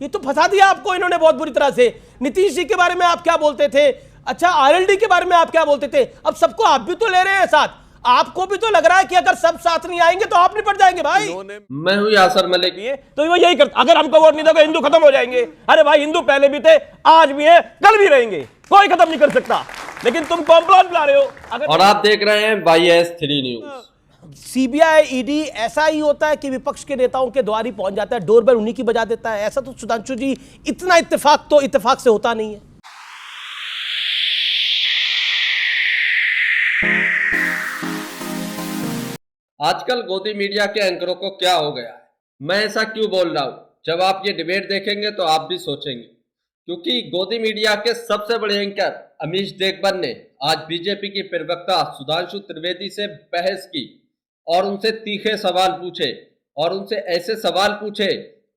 ये तो फंसा दिया आपको इन्होंने बहुत बुरी तरह से। नीतीश जी के बारे में आप क्या बोलते थे, अच्छा आरएलडी के बारे में आप क्या बोलते थे, अब सबको आप भी तो ले रहे हैं साथ। आपको भी तो लग रहा है कि अगर सब साथ नहीं आएंगे तो आप निपट जाएंगे भाई। मैं हूं यासर मलिक, तो वो यही करता, अगर हमको वोट नहीं दोगे हिंदू खत्म हो जाएंगे। अरे भाई हिंदू पहले भी थे, आज भी हैं, कल भी रहेंगे, कोई खत्म नहीं कर सकता। लेकिन तुम कॉम्प्लान बुला रहे हो। अगर और आप देख रहे हैं YS3 न्यूज। सीबीआई ईडी ऐसा ही होता है कि विपक्ष के नेताओं के द्वार ही पहुंच जाता है, डोरबेल उन्हीं की बजा देता है। ऐसा तो सुधांशु जी, इतना इत्तेफाक तो इत्तेफाक से होता नहीं है। आजकल गोदी मीडिया के एंकरों को क्या हो गया है? मैं ऐसा क्यों बोल रहा हूं? जब आप ये डिबेट देखेंगे तो आप भी सोचेंगे, क्योंकि गोदी मीडिया के सबसे बड़े एंकर अमीश देगबन ने आज बीजेपी की प्रवक्ता सुधांशु त्रिवेदी से बहस की और उनसे तीखे सवाल पूछे, और उनसे ऐसे सवाल पूछे,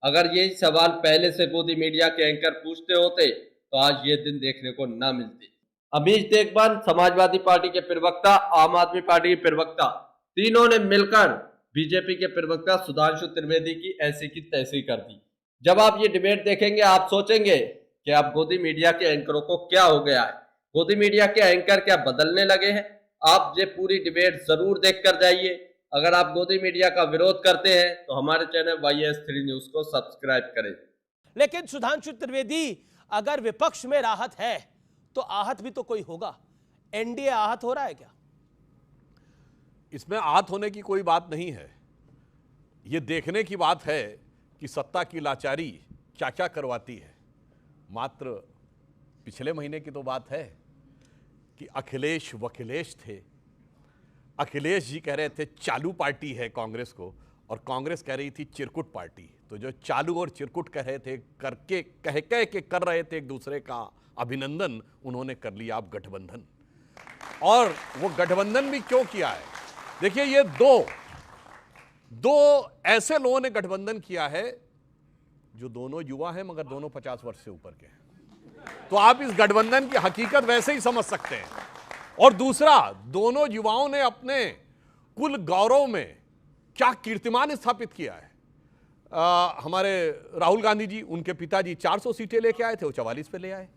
अगर यही सवाल पहले से गोदी मीडिया के एंकर पूछते होते तो आज ये दिन देखने को ना मिलते। अमीश देगबन, समाजवादी पार्टी के प्रवक्ता, आम आदमी पार्टी के प्रवक्ता, तीनों ने मिलकर बीजेपी के प्रवक्ता सुधांशु त्रिवेदी की ऐसी की तैसी कर दी। जब आप ये डिबेट देखेंगे आप सोचेंगे कि अब गोदी मीडिया के एंकरों को क्या हो गया है, गोदी मीडिया के एंकर क्या बदलने लगे हैं। आप ये पूरी डिबेट जरूर देख कर जाइए। अगर आप गोदी मीडिया का विरोध करते हैं तो हमारे चैनल YS3 न्यूज को सब्सक्राइब करें। लेकिन सुधांशु त्रिवेदी, अगर विपक्ष में राहत है तो आहत भी तो कोई होगा। एनडीए आहत हो रहा है क्या? इसमें आहत होने की कोई बात नहीं है। ये देखने की बात है कि सत्ता की लाचारी क्या क्या करवाती है। मात्र पिछले महीने की तो बात है कि अखिलेश वकिलेश थे। अखिलेश जी कह रहे थे चालू पार्टी है कांग्रेस को, और कांग्रेस कह रही थी चिरकुट पार्टी। तो जो चालू और चिरकुट कह रहे थे, करके कह के कर रहे थे एक दूसरे का अभिनंदन, उन्होंने कर लिया आप गठबंधन। और वो गठबंधन भी क्यों किया है? देखिए, ये दो ऐसे लोगों ने गठबंधन किया है जो दोनों युवा हैं मगर दोनों 50 वर्ष से ऊपर के हैं। तो आप इस गठबंधन की हकीकत वैसे ही समझ सकते हैं। और दूसरा, दोनों युवाओं ने अपने कुल गौरव में क्या कीर्तिमान स्थापित किया है। हमारे राहुल गांधी जी, उनके पिताजी 400 सीटें लेके आए थे, वो 44 पे ले आए।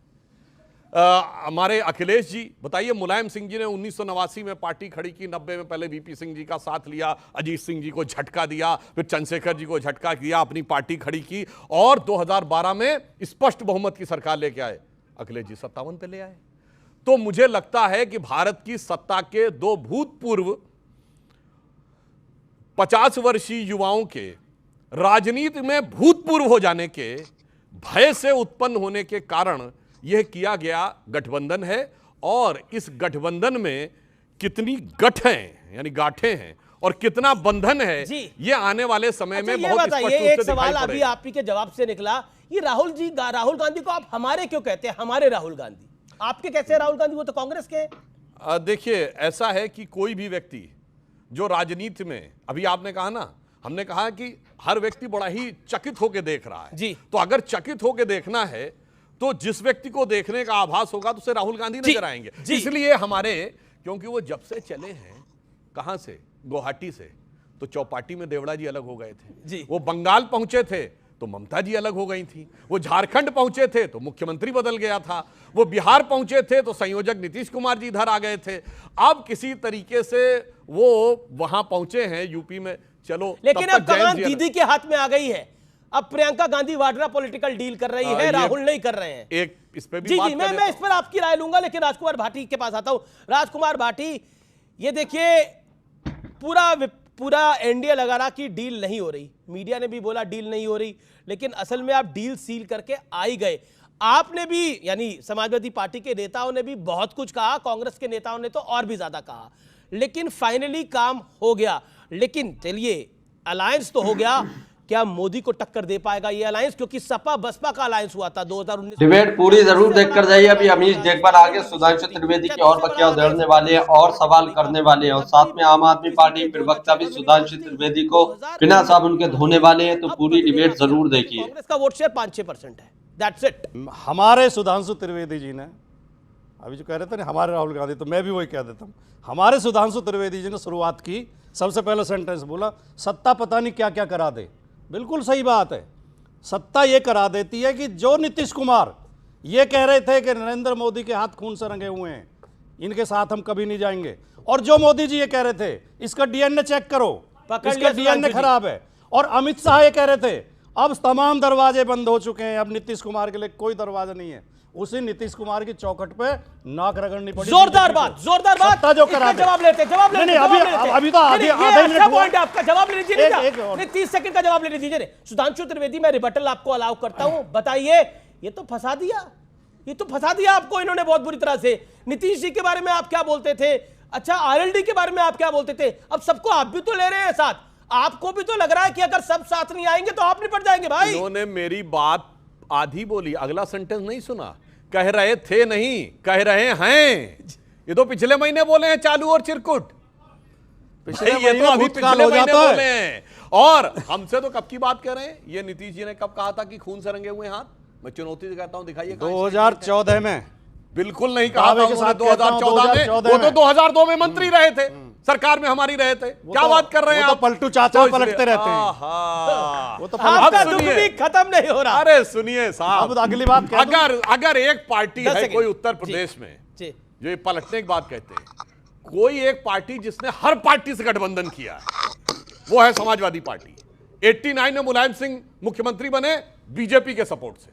हमारे अखिलेश जी, बताइए, मुलायम सिंह जी ने 1989 में पार्टी खड़ी की, 90 में पहले VP सिंह जी का साथ लिया, अजीत सिंह जी को झटका दिया, फिर चंद्रशेखर जी को झटका दिया, अपनी पार्टी खड़ी की, और 2012 में स्पष्ट बहुमत की सरकार लेके आए। अखिलेश जी 57 पे ले आए। तो मुझे लगता है कि भारत की सत्ता के दो भूतपूर्व 50 वर्षीय युवाओं के राजनीति में भूतपूर्व हो जाने के भय से उत्पन्न होने के कारण यह किया गया गठबंधन है। और इस गठबंधन में कितनी गठें यानी गांठें हैं और कितना बंधन है, ये आने वाले समय में बहुत स्पष्ट रूप से दिखाई एक सवाल अभी आप ही के जवाब से निकला, ये राहुल गांधी को आप हमारे क्यों कहते हैं? हमारे राहुल गांधी आपके कैसे राहुल गांधी? वो तो कांग्रेस के हैं। देखिए, ऐसा है कि कोई भी व्यक्ति जो राजनीति में, अभी आपने कहा ना, हमने कहा कि हर व्यक्ति बड़ा ही चकित होकर देख रहा है जी। तो अगर चकित होकर देखना है तो जिस व्यक्ति को देखने का आभास होगा तो उसे राहुल गांधी नजर आएंगे। इसलिए हमारे, क्योंकि वो जब से चले हैं, कहां से, गुवाहाटी से, तो चौपाटी में देवड़ा जी अलग हो गए थे जी। वो बंगाल पहुंचे थे तो ममता जी अलग हो गई थी। वो झारखंड पहुंचे थे तो मुख्यमंत्री बदल गया था। वो बिहार पहुंचे थे तो संयोजक नीतीश कुमार जी इधर आ गए थे। अब किसी तरीके से वो वहां पहुंचे हैं यूपी में। चलो, लेकिन अब कमान दीदी के हाथ में आ गई है। अब प्रियंका गांधी वाड्रा पॉलिटिकल डील कर रही है, राहुल नहीं कर रहे हैं। एक इस पे भी जी बात जी, मैं इस पर आपकी राय लूंगा, लेकिन राजकुमार भाटी के पास आता हूं। राजकुमार भाटी, ये देखिए, पूरा एनडीए लगा रहा कि डील नहीं हो रही, मीडिया ने भी बोला डील नहीं हो रही, लेकिन असल में आप डील सील करके आ ही गए। आपने भी, यानी समाजवादी पार्टी के नेताओं ने भी बहुत कुछ कहा, कांग्रेस के नेताओं ने तो और भी ज्यादा कहा, लेकिन फाइनली काम हो गया। लेकिन चलिए, अलायंस तो हो गया, क्या मोदी को टक्कर दे पाएगा ये अलायंस? क्योंकि सपा बसपा का अलायंस हुआ था 2019। डिबेट पूरी जरूर देखकर जाइए। अभी अमीश देगबन आगे सुधांशु त्रिवेदी की और बकिया उधेड़ने वाले हैं और सवाल करने वाले हैं, और साथ में आम आदमी पार्टी प्रवक्ता भी सुधांशु त्रिवेदी को बिना साबुन के धोने वाले हैं। तो पूरी डिबेट जरूर देखिए। कांग्रेस का वोट शेयर 5-6% है, दैट्स इट। हमारे सुधांशु त्रिवेदी जी ने, अभी जो कह रहे थे ना हमारे राहुल गांधी, तो मैं भी वही कह देता हूँ, हमारे सुधांशु त्रिवेदी जी ने शुरुआत की, सबसे पहले सेंटेंस बोला, सत्ता पता नहीं क्या क्या करा दे। बिल्कुल सही बात है, सत्ता ये करा देती है कि जो नीतीश कुमार ये कह रहे थे कि नरेंद्र मोदी के हाथ खून से रंगे हुए हैं, इनके साथ हम कभी नहीं जाएंगे, और जो मोदी जी ये कह रहे थे इसका डीएनए चेक करो, इसका डीएनए खराब है, और अमित शाह ये कह रहे थे अब तमाम दरवाजे बंद हो चुके हैं, अब नीतीश कुमार के लिए कोई दरवाजा नहीं है, उसी नीतीश कुमार की चौखट पे नाक रगड़नी पड़ी। जोरदार बात सत्ता जो करा दे। जवाब लेते नहीं, अभी तो आधा मिनट पॉइंट आपका जवाब ले लीजिए, एक 30 सेकंड का जवाब ले लीजिए। सुधांशु त्रिवेदी, मैं रिबटल आपको अलाउ करता हूं, बताइए, ये तो फंसा दिया आपको इन्होंने बहुत बुरी तरह से। नीतीश जी के बारे में आप क्या बोलते थे, अच्छा आरएलडी के बारे में आप क्या बोलते थे, अब सबको आप भी तो ले रहे हैं साथ, आपको भी तो लग रहा है कि अगर सब साथ नहीं आएंगे तो आप निपट जाएंगे भाई। इन्होंने मेरी बात आधी बोली, अगला सेंटेंस नहीं सुना। कह रहे थे नहीं, कह रहे हैं। ये तो पिछले महीने बोले हैं चालू और चिरकुट, ये तो अभी पिछले महीने बोले हैं। और हमसे तो कब की बात कर रहे हैं, ये नीतीश जी ने कब कहा था कि खून से रंगे हुए हाथ? मैं चुनौती से कहता हूं, दिखाइए 2014 में। बिल्कुल नहीं कहा था उन्होंने 2014 में, वो तो 2002 में मंत्री रहे थे, सरकार में हमारी रहे थे। क्या बात कर रहे हैं आप? पलटू चाचा पलटते रहते हैं, वो तो आपका दुख भी खत्म नहीं हो रहा। अरे सुनिए साहब, अब अगली बात, अगर एक पार्टी है कोई उत्तर प्रदेश में जो ये पलटने की बात कहते हैं, कोई एक पार्टी जिसने हर पार्टी से गठबंधन किया है वो है समाजवादी पार्टी। 89 में मुलायम सिंह मुख्यमंत्री बने बीजेपी के सपोर्ट से,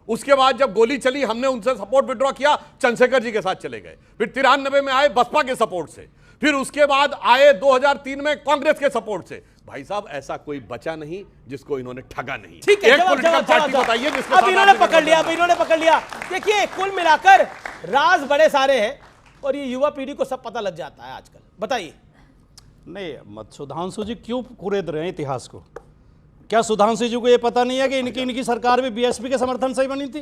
उसके बाद जब गोली चली हमने उनसे सपोर्ट विड्रॉ किया, चंद्रशेखर जी के साथ चले गए, फिर 93 में आए बसपा के सपोर्ट से, फिर उसके बाद आए 2003 में कांग्रेस के सपोर्ट से। भाई साहब ऐसा कोई बचा नहीं जिसको इन्होंने ठगा नहीं। ठीक है, एक पॉलिटिकल पार्टी बताइए जिसके साथ अब इन्होंने पकड़ लिया। देखिए कुल मिलाकर राज बड़े सारे हैं और ये युवा पीढ़ी को सब पता लग जाता है आजकल। बताइए। नहीं, सुधांशु जी क्यों कुरेद रहे हैं इतिहास को? क्या सुधांशु जी को ये पता नहीं है कि इनकी सरकार भी बीएसपी के समर्थन से ही बनी थी,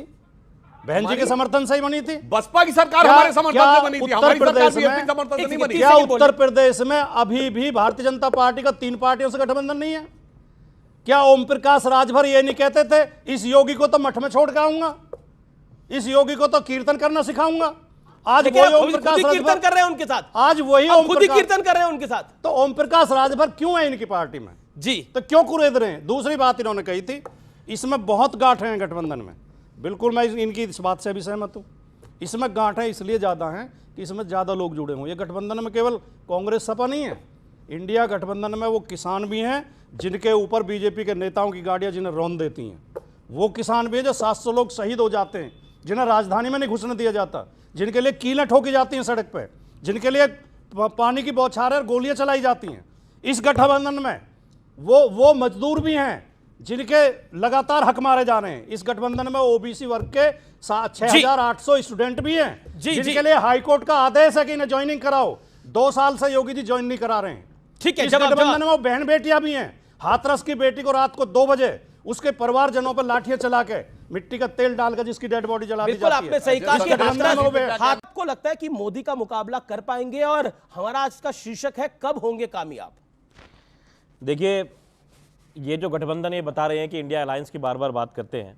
बहन जी के समर्थन से ही बनी थी? बसपा की सरकार हमारे समर्थन से बनी थी, हमारी सरकार बीएसपी के समर्थन से नहीं बनी। क्या उत्तर प्रदेश में अभी भी भारतीय जनता पार्टी का 3 पार्टियों से गठबंधन नहीं है? क्या ओम प्रकाश राजभर ये नहीं कहते थे इस योगी को तो मठ में छोड़ के आऊंगा, इस योगी को तो कीर्तन करना सिखाऊंगा? आज वही ओम प्रकाश कीर्तन कर रहे हैं उनके साथ, आज वही खुद ही कीर्तन कर रहे हैं उनके साथ। तो ओम प्रकाश राजभर क्यों है इनकी पार्टी में जी? तो क्यों कुरेद रहे हैं? दूसरी बात इन्होंने कही थी इसमें बहुत गांठें हैं गठबंधन में, बिल्कुल मैं इनकी इस बात से भी सहमत हूँ। इसमें गांठें इसलिए ज़्यादा हैं कि इसमें ज़्यादा लोग जुड़े हों। ये गठबंधन में केवल कांग्रेस सपा नहीं है, इंडिया गठबंधन में वो किसान भी हैं जिनके ऊपर बीजेपी के नेताओं की गाड़ियाँ जिन्हें रौंद देती हैं, वो किसान भी हैं जो 700 लोग शहीद हो जाते हैं, जिन्हें राजधानी में नहीं घुसने दिया जाता, जिनके लिए कीलें ठोकी जाती हैं सड़क पर, जिनके लिए पानी की बौछारें और गोलियाँ चलाई जाती हैं। इस गठबंधन में वो मजदूर भी हैं जिनके लगातार हक मारे जा रहे हैं। इस गठबंधन में ओबीसी वर्ग के 6,800 स्टूडेंट भी हैं जिनके लिए हाईकोर्ट का आदेश है कि इन्हें ज्वाइनिंग कराओ। 2 साल से योगी जी ज्वाइन नहीं करा रहे हैं। ठीक है, इस गठबंधन में वो बहन बेटियां भी हैं। हाथरस की बेटी को रात को 2 बजे उसके परिवारजनों पर लाठियां चला के मिट्टी का तेल डालकर जिसकी डेड बॉडी जला दी जाती है। आपने सही कहा कि आपको लगता है कि मोदी का मुकाबला कर पाएंगे? और हमारा आज का शीर्षक है कब होंगे कामयाब। देखिए, ये जो गठबंधन ये बता रहे हैं कि इंडिया अलायंस की बार बार बात करते हैं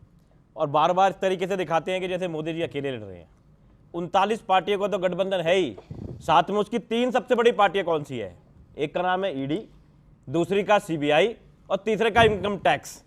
और बार बार इस तरीके से दिखाते हैं कि जैसे मोदी जी अकेले लड़ रहे हैं। 39 पार्टियों का तो गठबंधन है ही, साथ में उसकी 3 सबसे बड़ी पार्टियां कौन सी है? एक का नाम है ईडी, दूसरी का सीबीआई और तीसरे का इनकम टैक्स।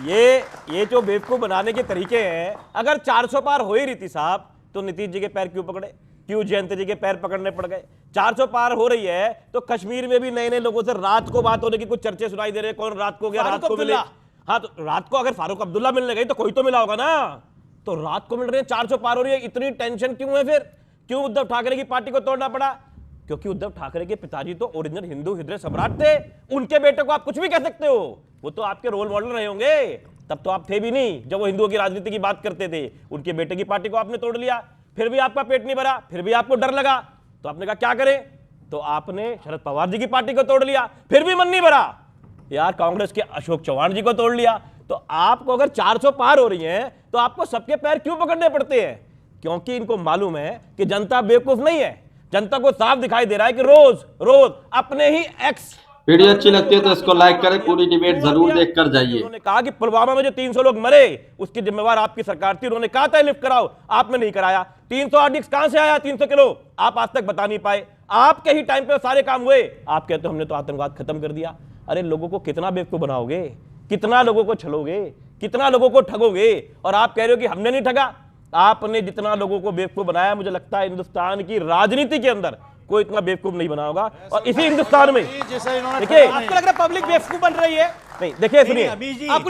ये जो बेवकूफ बनाने के तरीके हैं, अगर 400 पार हो ही रही थी साहब तो नीतीश जी के पैर क्यों पकड़े, क्यों जयंत जी के पैर पकड़ने पड़ गए? 400 पार हो रही है तो कश्मीर में भी नए नए लोगों से रात को बात होने की कुछ चर्चे सुनाई दे रहे हैं। कौन रात को गया? रात को मिले। हाँ, तो रात को अगर फारूक अब्दुल्ला मिलने गई तो कोई तो मिला होगा ना, तो रात को मिल रहे हैं। 400 पार हो रही है, इतनी टेंशन क्यों है? फिर क्यों उद्धव ठाकरे की पार्टी को तोड़ना पड़ा? क्योंकि उद्धव ठाकरे के पिताजी तो ओरिजिनल हिंदू हृदय सम्राट थे। उनके बेटे को आप कुछ भी कह सकते हो, वो तो आपके रोल मॉडल रहे होंगे। तब तो आप थे भी नहीं जब वो हिंदुओं की राजनीति की बात करते थे। उनके बेटे की पार्टी को आपने तोड़ लिया, फिर भी आपका पेट नहीं भरा, फिर भी आपको डर लगा, तो आपने कहा क्या करें, तो आपने शरद पवार जी की पार्टी को तोड़ लिया, फिर भी मन नहीं भरा यार, कांग्रेस के अशोक चौहान जी को तोड़ लिया। तो आपको अगर 400 पार हो रही है तो आपको सबके पैर क्यों पकड़ने पड़ते हैं? क्योंकि इनको मालूम है कि जनता बेवकूफ नहीं है। जनता को साफ दिखाई दे रहा है कि रोज रोज अपने ही एक्स। वीडियो अच्छी लगती है तो इसको लाइक करें, पूरी डिबेट जरूर देख कर जाइए। उन्होंने कहा कि पुलवामा में जो 300 लोग मरे उसकी जिम्मेवार आपकी सरकार थी। उन्होंने कहा था लिफ्ट कराओ, आपने नहीं कराया। 300 आरडीएक्स कहां से आया? 300 किलो आप आज तक बता नहीं पाए। आपके ही टाइम पे सारे काम हुए। आप कहते हो हमने तो आतंकवाद खत्म कर दिया। अरे लोगों को कितना बेवकूफ बनाओगे, कितना लोगों को छलोगे, कितना लोगों को ठगोगे? और आप कह रहे हो कि हमने नहीं ठगा। आपने जितना लोगों को बेवकूफ बनाया, मुझे लगता है हिंदुस्तान की राजनीति के अंदर कोई इतना बेवकूफ नहीं बना होगा। और इसी हिंदुस्तान में देखिए, आपको लग रहा है पब्लिक बेवकूफ बन रही है? नहीं देखिए, सुनिए, आपको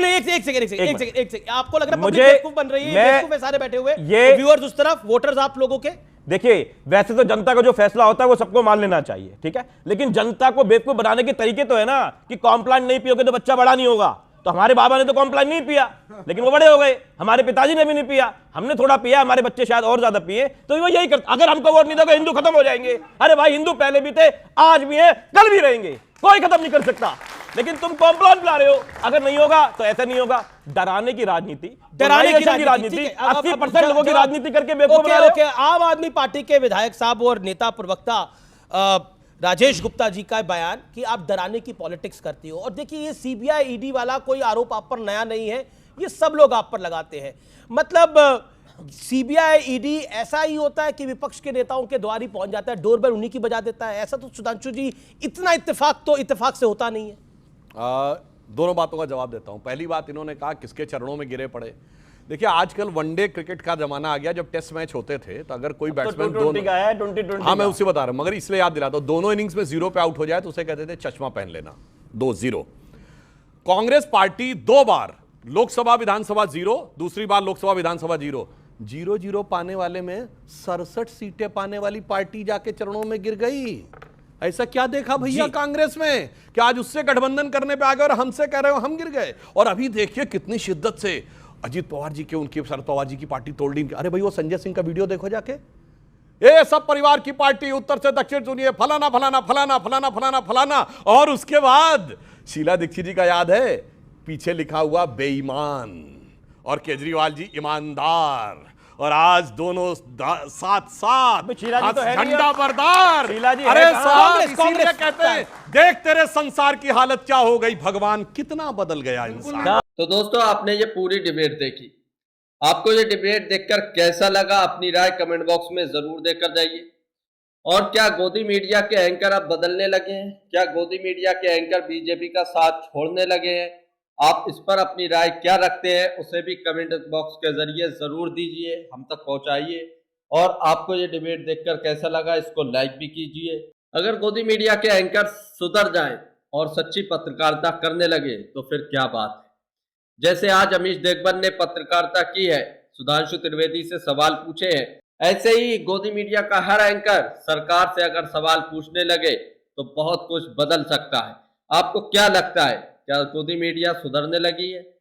एक सेकंड आपको लग रहा है पब्लिक मुझे- बेवकूफ बन रही है? मैं- बेवकूफ है सारे बैठे हुए, ये- व्यूअर्स उस तरफ, वोटर्स आप लोगों के। देखिए, वैसे तो जनता का जो फैसला होता है वो सबको मान लेना चाहिए, ठीक है, लेकिन जनता को बेवकूफ बनाने के तरीके तो है ना कि कॉम्प्लान नहीं पियोगे तो बच्चा बड़ा नहीं होगा। तो हमारे बाबा ने तो कॉम्प्लान नहीं पिया, लेकिन वो बड़े हो गए। हमारे पिताजी ने भी नहीं पिया, हमने थोड़ा पिया, हमारे बच्चे शायद और ज्यादा पिए। तो वो यही करते, अगर हमको वोट नहीं दोगे हिंदू खत्म हो जाएंगे। अरे भाई, हिंदू पहले भी थे, आज भी हैं, कल भी रहेंगे, कोई खत्म नहीं कर सकता। लेकिन तुम कॉम्प्लान पिला रहे हो, अगर नहीं होगा तो ऐसा नहीं होगा। डराने की राजनीति, डराने की राजनीति, ठीक है, अब- 80% लोगों की जब- राजनीति करके बेवकूफ बना रहे हो। ओके, आम आदमी पार्टी के विधायक साहब और नेता प्रवक्ता राजेश गुप्ता जी का बयान कि आप डराने की पॉलिटिक्स करती हो। और देखिए, ये सीबीआई ईडी वाला कोई आरोप आप पर नया नहीं है, ये सब लोग आप पर लगाते हैं। मतलब सीबीआई ईडी ऐसा ही होता है कि विपक्ष के नेताओं के द्वार ही पहुंच जाता है, डोरबेल उन्हीं की बजा देता है। ऐसा तो सुधांशु जी, इतना इत्तेफाक से होता नहीं है। दोनों बातों का जवाब देता हूं। पहली बात, इन्होंने कहा किसके चरणों में गिरे पड़े। देखिए, आजकल वनडे क्रिकेट का जमाना आ गया। जब टेस्ट मैच होते थे तो अगर कोई बैट्समैन हाँ, मैं उसी बता रहा हूं, मगर इसलिए याद दिलाता हूं, दोनों इनिंग्स में 0 पे आउट हो जाए तो उसे कहते थे चश्मा पहन लेना। 2-0 कांग्रेस पार्टी 2 बार लोकसभा विधानसभा 0, दूसरी बार लोकसभा विधानसभा 0 पाने वाले में 67 सीटें पाने वाली पार्टी जाके चरणों में गिर गई। ऐसा क्या देखा भैया कांग्रेस में कि आज उससे गठबंधन करने पे आ गए और हमसे कह रहे हो हम गिर गए। और अभी देखिए कितनी शिद्दत से अजीत पवार जी के, उनकी शरद पवार जी की पार्टी तोड़ दी। अरे भाई, वो संजय सिंह का वीडियो देखो जाके, ये सब परिवार की पार्टी, उत्तर से दक्षिण सुनिए, फलाना फलाना फलाना फलाना फलाना फलाना। और उसके बाद शीला दीक्षित जी का याद है, पीछे लिखा हुआ बेईमान, और केजरीवाल जी ईमानदार। और आज दोनों साथ साथ शीला जी तो है नहीं, झंडा बरदार। शीला जी अरे है कहाँ? साहब, कांग्रेस इसीलिए कहते हैं देख तेरे संसार की हालत क्या हो गई, भगवान कितना बदल गया इंसान। तो दोस्तों, आपने ये पूरी डिबेट देखी। आपको ये डिबेट देखकर कैसा लगा? अपनी राय कमेंट बॉक्स में जरूर देकर जाइए। और क्या गोदी मीडिया के एंकर अब बदलने लगे हैं? क्या गोदी मीडिया के एंकर बीजेपी का साथ छोड़ने लगे हैं? आप इस पर अपनी राय क्या रखते हैं, उसे भी कमेंट बॉक्स के जरिए जरूर दीजिए, हम तक पहुंचाइए। और आपको ये डिबेट देखकर कैसा लगा, इसको लाइक भी कीजिए। अगर गोदी मीडिया के एंकर सुधर जाएं और सच्ची पत्रकारिता करने लगे तो फिर क्या बात है। जैसे आज अमीश देगबन ने पत्रकारिता की है, सुधांशु त्रिवेदी से सवाल पूछे हैं, ऐसे ही गोदी मीडिया का हर एंकर सरकार से अगर सवाल पूछने लगे तो बहुत कुछ बदल सकता है। आपको क्या लगता है, क्या गोदी मीडिया सुधरने लगी है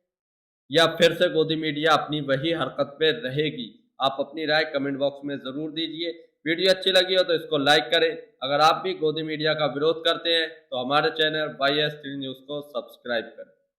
या फिर से गोदी मीडिया अपनी वही हरकत पे रहेगी? आप अपनी राय कमेंट बॉक्स में जरूर दीजिए। वीडियो अच्छी लगी हो तो इसको लाइक करें। अगर आप भी गोदी मीडिया का विरोध करते हैं तो हमारे चैनल YS3 न्यूज़ को सब्सक्राइब करें।